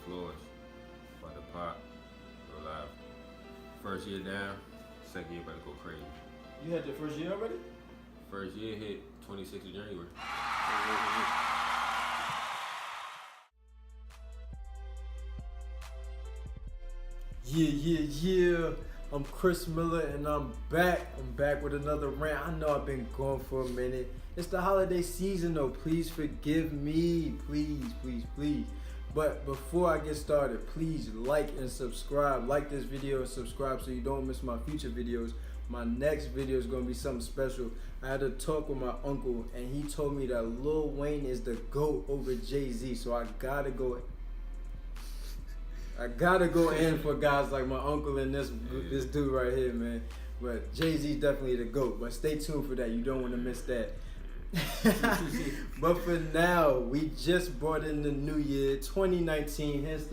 floors. About to pop. Go live. First year down, second year about to go crazy. You had your first year already? First year hit 26th of January. Yeah. I'm Chris Miller and I'm back. I'm back with another rant. I know I've been gone for a minute. It's the holiday season though. Please forgive me. Please. But before I get started, please like and subscribe. Like this video and subscribe so you don't miss my future videos. My next video is going to be something special. I had a talk with my uncle and he told me that Lil Wayne is the GOAT over Jay-Z. So I gotta go in for guys like my uncle and this dude right here, man. But Jay-Z's definitely the GOAT. But stay tuned for that. You don't want to miss that. But for now, we just brought in the new year, 2019. Hence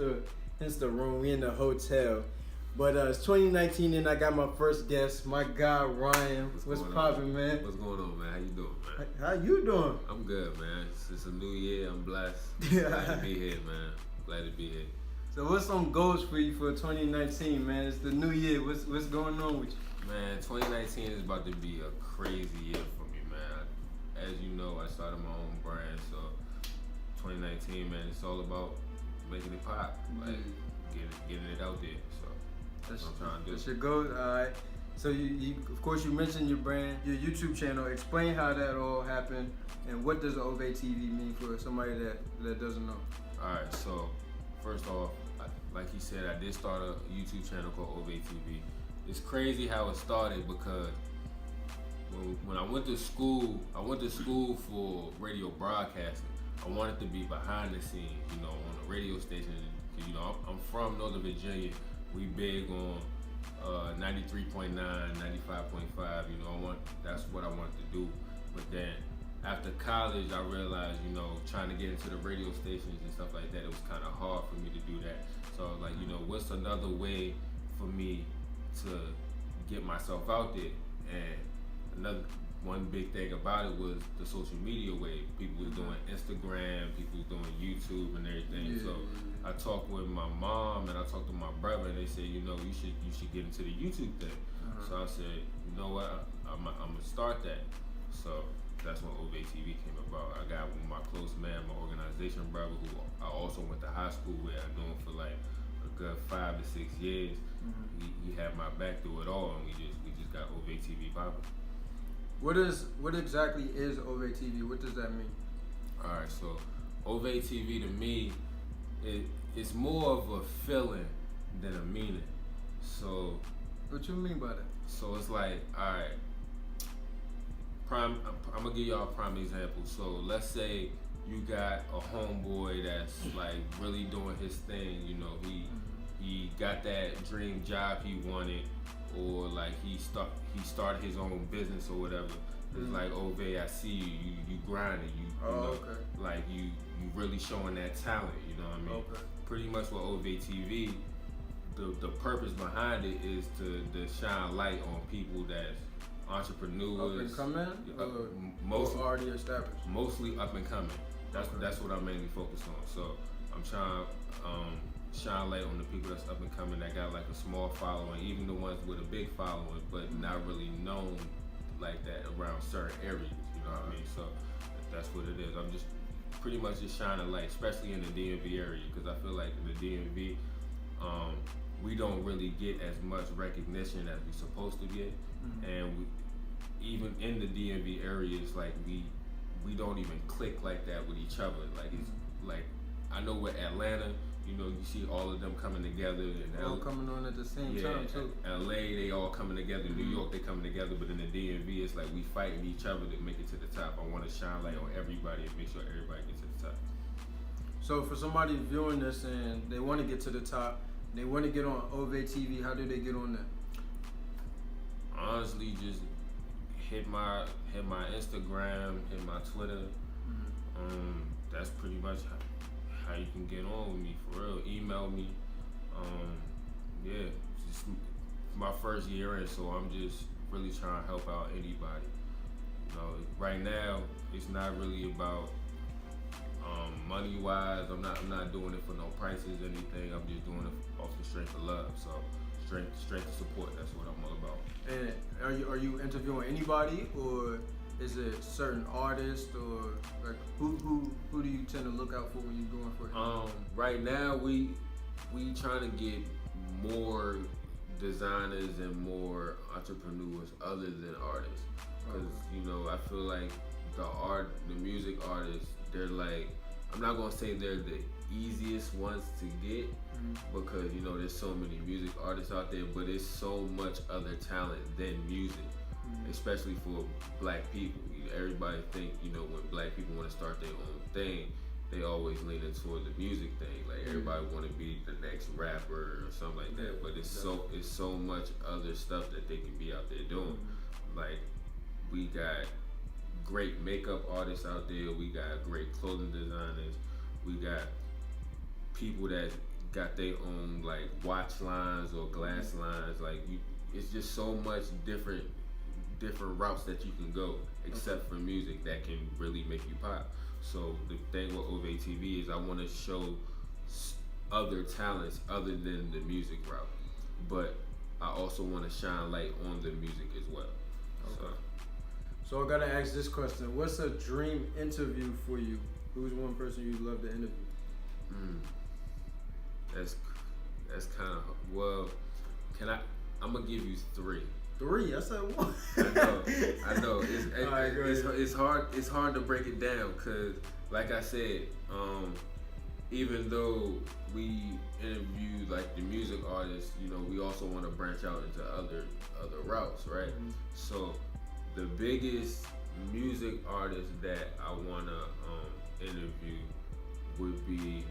the room. We in the hotel. But it's 2019 and I got my first guest, my guy Ryan. What's poppin', man? What's going on, man? How you doing, man? How you doing? I'm good, man. It's a new year. I'm blessed. Glad to be here, man. Glad to be here. So what's some goals for you for 2019, man? It's the new year. What's going on with you? Man, 2019 is about to be a crazy year for me, man. As you know, I started my own brand, so 2019, man, it's all about making it pop, like getting it out there. So that's what I'm trying to do. That's your goal, all right. So you of course you mentioned your brand, your YouTube channel. Explain how that all happened and what does OvayyTv mean for somebody that doesn't know. All right, so first off, like he said, I did start a YouTube channel called OvayyTv. It's crazy how it started because when I went to school for radio broadcasting. I wanted to be behind the scenes, you know, on the radio station. You know, I'm from Northern Virginia. We big on 93.9, 95.5. You know, that's what I wanted to do. But then after college, I realized, you know, trying to get into the radio stations and stuff like that, it was kind of hard for me to do that. So like, you know, what's another way for me to get myself out there? And one big thing about it was the social media wave. People was doing Instagram, people was doing YouTube and everything. So I talked with my mom and I talked to my brother and they said, you know, you should get into the YouTube thing. So I said, you know what, I'm gonna start that. So that's when OvayyTv came about. I got with my close man, my organization brother, who I also went to high school with. I knew him for like a good 5 to 6 years. He had my back through it all, and we just got OvayyTv popping. What exactly is OvayyTv? What does that mean? All right, so OvayyTv to me, it's more of a feeling than a meaning. So what you mean by that? So it's like, all right. I'm gonna give y'all a prime example. So let's say you got a homeboy that's like really doing his thing. You know, he got that dream job he wanted, or like he started his own business or whatever. It's like, Ovay, I see you grinding, you know, like you really showing that talent. You know what I mean? Pretty much with OvayyTv, the purpose behind it is to shine light on people that's entrepreneurs, up and coming, or already established. Mostly up and coming. That's what I mainly focus on. So I'm trying to shine light on the people that's up and coming that got like a small following, even the ones with a big following, but not really known like that around certain areas. You know what I mean? So that's what it is. I'm just pretty much just shining light, especially in the DMV area, because I feel like in the DMV, we don't really get as much recognition as we're supposed to get. And even in the DMV areas, like we don't even click like that with each other. Like it's like, I know with Atlanta, you know, you see all of them coming together, and all coming on at the same time too. LA, they all coming together. New York, they coming together. But in the DMV, it's like we fighting each other to make it to the top. I want to shine light on everybody and make sure everybody gets to the top. So for somebody viewing this and they want to get to the top, they want to get on OvayyTv, how do they get on that? Honestly, just hit my Instagram, hit my Twitter. That's pretty much how you can get on with me, for real. Email me. Yeah, just my first year in, so I'm just really trying to help out anybody. You know, right now it's not really about money wise. I'm not doing it for no prices, anything. I'm just doing it off the strength of love. So strength of support. That's what I'm all about. And are you interviewing anybody, or is it certain artists, or like who do you tend to look out for when you're going for it? Right now we trying to get more designers and more entrepreneurs other than artists, because you know, I feel like the music artists, they're like, I'm not gonna say they're the easiest ones to get, because you know there's so many music artists out there, but there's so much other talent than music, especially for black people. Everybody think, you know, when black people want to start their own thing, they always lean toward the music thing. Like everybody want to be the next rapper or something like that. But it's so much other stuff that they can be out there doing. Like we got great makeup artists out there. We got great clothing designers. We got people that got their own like watch lines or glass lines. Like it's just so much different routes that you can go, except for music, that can really make you pop. So the thing with OvayyTv is I want to show other talents other than the music route, but I also want to shine light on the music as well. Okay. So I gotta ask this question: what's a dream interview for you? Who's one person you'd love to interview? That's kind of, well. I'm gonna give you three. Three? I said one. I know. It's hard. It's hard to break it down, cause like I said, even though we interview like the music artists, you know, we also want to branch out into other routes, right? So the biggest music artist that I wanna interview would be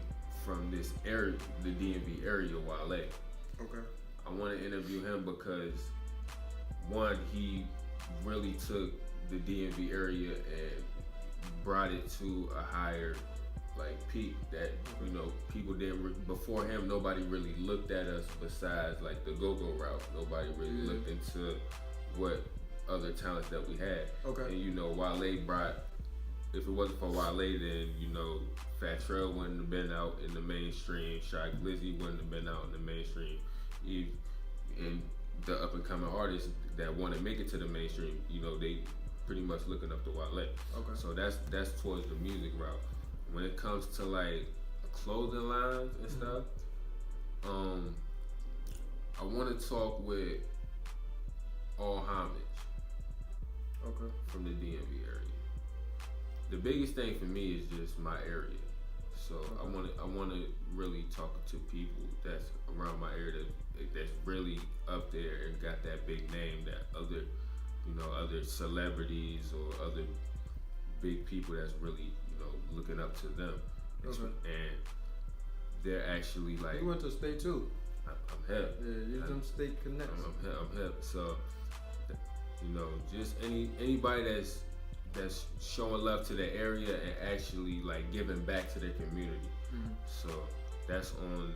from this area, the DMV area, Wale. Okay. I want to interview him because, one, he really took the DMV area and brought it to a higher like peak that, you know, people didn't before him. Nobody really looked at us besides like the go-go route. Nobody really looked into what other talents that we had. Okay. And you know, Wale brought. If it wasn't for Wale, then you know, Fat Trail wouldn't have been out in the mainstream. Shock Glizzy wouldn't have been out in the mainstream. And the up and coming artists that want to make it to the mainstream, you know, they pretty much looking up to Wale. Okay. So that's towards the music route. When it comes to like clothing lines and stuff, I want to talk with All Homage. Okay. From the DMV area. The biggest thing for me is just my area. So I want to really talk to people that's around my area that's really up there and got that big name that other celebrities or other big people that's really, you know, looking up to them. Okay. And they're actually like. You went to state too. I'm hip. Yeah, you're them state connects. I'm hip. So, you know, just anybody that's showing love to the area and actually like giving back to their community. So that's on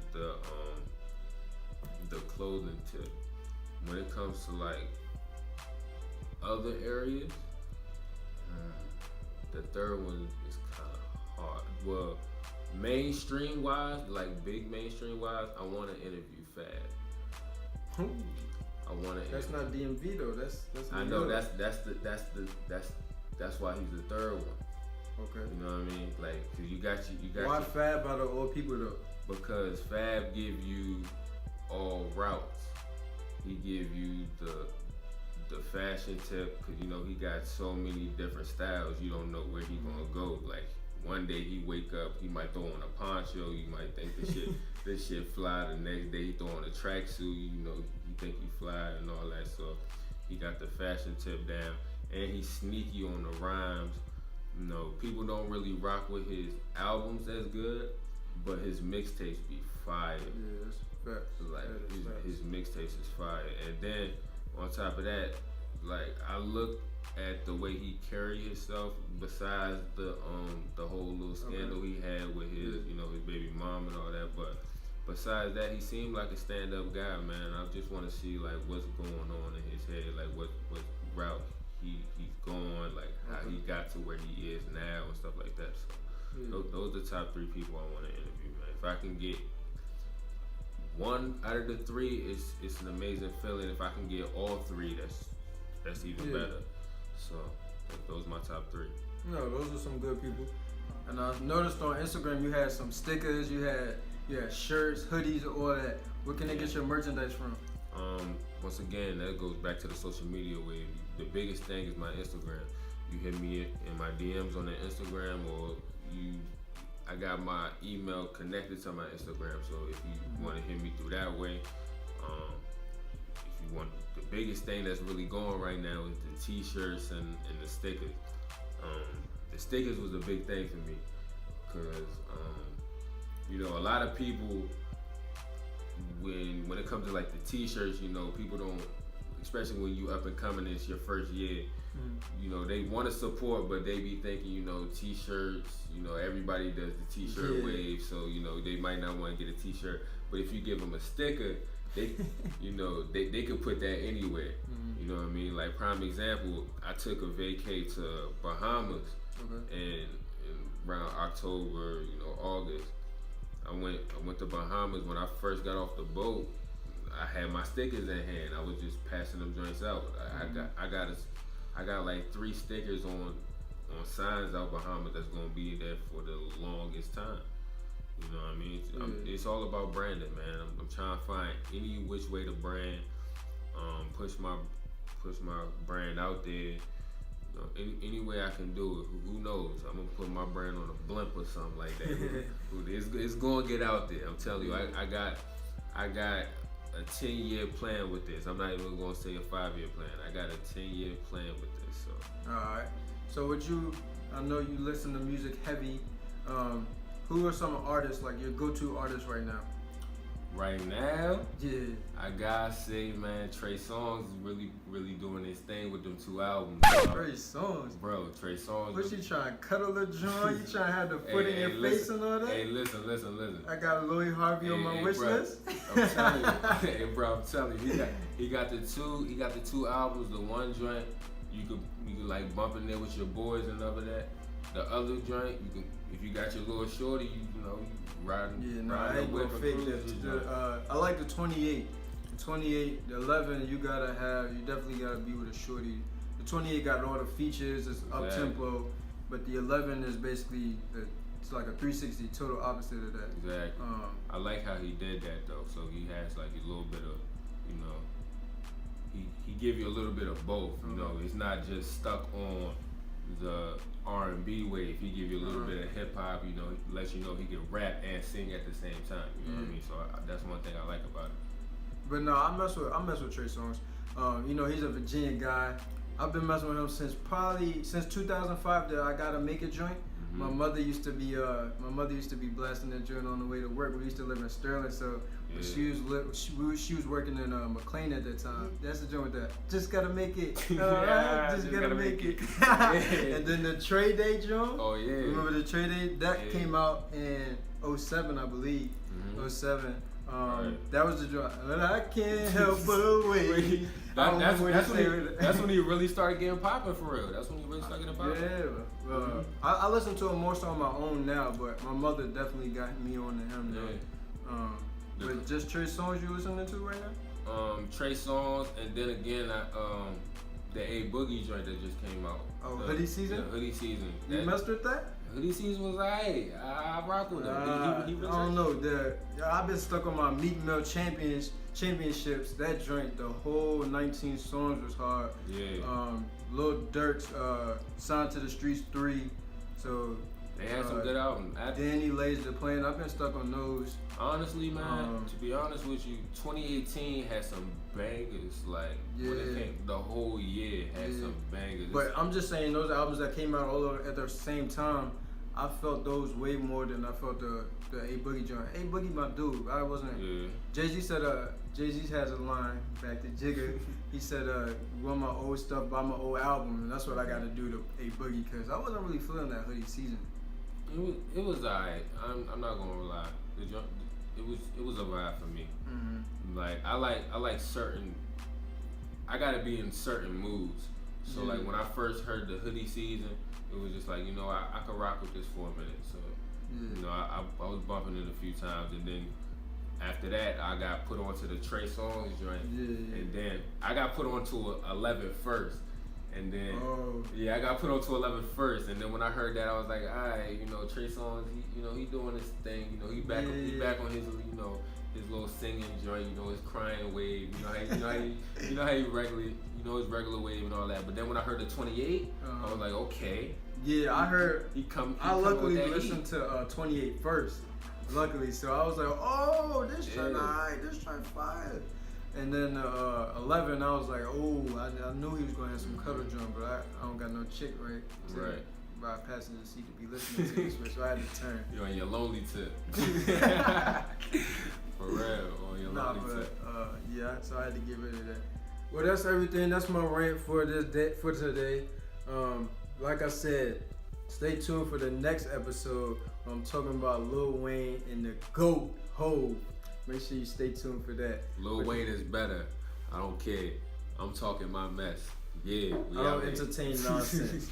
the clothing tip. When it comes to like other areas, the third one is kind of hard. Well, mainstream wise, like big mainstream wise, I want to interview Fab. I want to. That's not DMV though. That's. I know. That's why he's the third one. Okay. You know what I mean? Like, cause you got. Why Fab out of all people though? Because Fab give you all routes. He give you the fashion tip, cause you know he got so many different styles. You don't know where he gonna go. Like one day he wake up, he might throw on a poncho. You might think this shit fly. The next day he throw on a tracksuit. You know, you think he fly and all that. So he got the fashion tip down. And he's sneaky on the rhymes. You know, people don't really rock with his albums as good, but his mixtapes be fire. Yeah, that's facts. Like his mixtapes is fire. And then on top of that, like I look at the way he carry himself. Besides the whole little scandal he had with his his baby mom and all that, but besides that, he seemed like a stand-up guy, man. I just want to see like what's going on in his head, like what route he's going, like how he got to where he is now and stuff like that. So Those are the top 3 people I want to interview, man. If I can get one out of the 3, it's an amazing feeling. If I can get all 3, that's even better. So those are my top 3. No, those are some good people. And I noticed on Instagram you had some stickers, you had shirts, hoodies, all that. Where can they get your merchandise from? Once again, that goes back to the social media wave. The biggest thing is my Instagram. You hit me in my DMs on the Instagram, or I got my email connected to my Instagram. So if you want to hit me through that way, if you want, the biggest thing that's really going right now is the t-shirts and the stickers. The stickers was a big thing for me, because a lot of people, when it comes to like the t-shirts, people don't, especially when you up and coming, it's your first year, they want to support, but they be thinking, t-shirts, everybody does the t-shirt wave, so they might not want to get a t-shirt, but if you give them a sticker, they they could put that anywhere. You know what I mean? Like, prime example, I took a vacay to Bahamas, and around October, August, I went to Bahamas. When I first got off the boat, I had my stickers in hand. I was just passing them joints out. I got like 3 stickers on signs out Bahamas that's gonna be there for the longest time. You know what I mean? It's all about branding, man. I'm trying to find any which way to brand, push my brand out there. Any way I can do it. Who knows? I'm gonna put my brand on a blimp or something like that. It's gonna get out there. I'm telling you. I got a 10-year plan with this. I'm not even gonna say a 5-year plan. I got a 10-year plan with this. So. All right. So I know you listen to music heavy. Who are some artists, like your go-to artists right now? Right now, I gotta say, man, Trey Songz is really doing his thing with them 2 albums. Trey Songz, bro. Trey Songz. What, you trying to cuddle the joint? You trying to have the foot in your face and all that? Hey, listen. I got Louis Harvey on my wish list. I'm telling you, hey, bro. I'm telling you, he got the 2 albums. The one joint you could like bump in there with your boys and all of that. The other joint, you can, if you got your little shorty, you riding. I ain't gonna fake that. I like the 28. The 28, the 11, you definitely gotta be with a shorty. The 28 got all the features, it's up tempo, but the 11 is basically it's like a 360, total opposite of that. Exactly. I like how he did that though. So he has like a little bit of, he give you a little bit of both. It's not just stuck on the R&B wave. He give you a little bit of hip hop. Lets you know he can rap and sing at the same time. You know what I mean? So that's one thing I like about it. But no, I mess with Trey Songz. He's a Virginia guy. I've been messing with him since 2005. That I Gotta Make It joint. My mother used to be blasting that joint on the way to work. We used to live in Sterling, so she was working in McLean at that time. That's the joint with that. Just gotta make it. Just gotta make it. And then the Trey Day joint. Oh yeah. Remember the Trey Day? That came out in 07, I believe. 07. That was the joint. And I can't help but wait. That's when he really started getting popping for real. That's when he really started getting popping. Yeah. I listen to him more so on my own now, but my mother definitely got me on to him now. But just Trey Songz you listening to right now? Trey Songz, and then again, the A Boogie joint that just came out. Oh, Hoodie Season? Yeah, Hoodie Season. You messed with that? Hoodie Season was alright. I rock with him. I don't know. I've been stuck on my Meek Mill championships. That joint, the whole 19 songs was hard. Yeah. Lil Durk's Signed to the Streets 3. So they had some good albums. Danny Lays the Plan. I've been stuck on those. Honestly, man, to be honest with you, 2018 had some bangers. Like when it came, the whole year had some bangers. But I'm just saying, those albums that came out all over at the same time, I felt those way more than I felt the A Boogie joint. A Boogie, my dude. I wasn't. Yeah. Jay-Z said, Jay-Z has a line back to Jigga. He said, "You want my old stuff, buy my old album," and that's what I got to do to A Boogie, because I wasn't really feeling that Hoodie Season. It was alright. I'm not gonna lie. It was a vibe for me. Like I like certain. I gotta be in certain moods So like when I first heard the hoodie season, it was just like, you know, I could rock with this for a minute. So you know, I was bumping it a few times, and then after that I got put onto the Trey Songz joint, and then I got put onto 11 first. And then, I got put onto 11 first, and then when I heard that, I was like, alright, you know, Trey Songz, he doing his thing, you know, he back on his, you know, his little singing joint, you know, his crying wave, you know how he regularly, you know, his regular wave and all that. But then when I heard the 28, I was like, okay. Yeah, I heard. I luckily listened heat. to 28 first. Luckily, so I was like, oh, this track, this track fire. And then 11, I was like, oh, I knew he was going to have some cuddle joint, but I don't got no chick by passenger seat to be listening to this, so I had to turn. You're on your lonely tip. For real, on your lonely tip. So I had to get rid of that. Well, that's everything. That's my rant for today. Like I said, stay tuned for the next episode. I'm talking about Lil Wayne and the GOAT, Hov. Make sure you stay tuned for that. Lil Wayne is better. I don't care. I'm talking my mess. Yeah, we I don't entertain nonsense.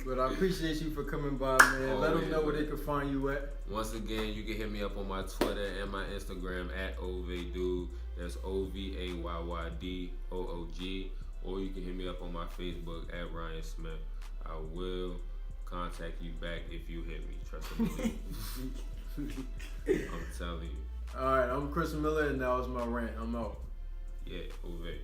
But I appreciate you for coming by, man. Let them know where they can find you at. Once again, you can hit me up on my Twitter and my Instagram at OvayyDoog. That's OvayyDoog. Or you can hit me up on my Facebook at Ryan Smith. I will contact you back if you hit me. Trust me. I'm telling you. Alright, I'm Chris Miller, and that was my rant. I'm out. Yeah, Ovay.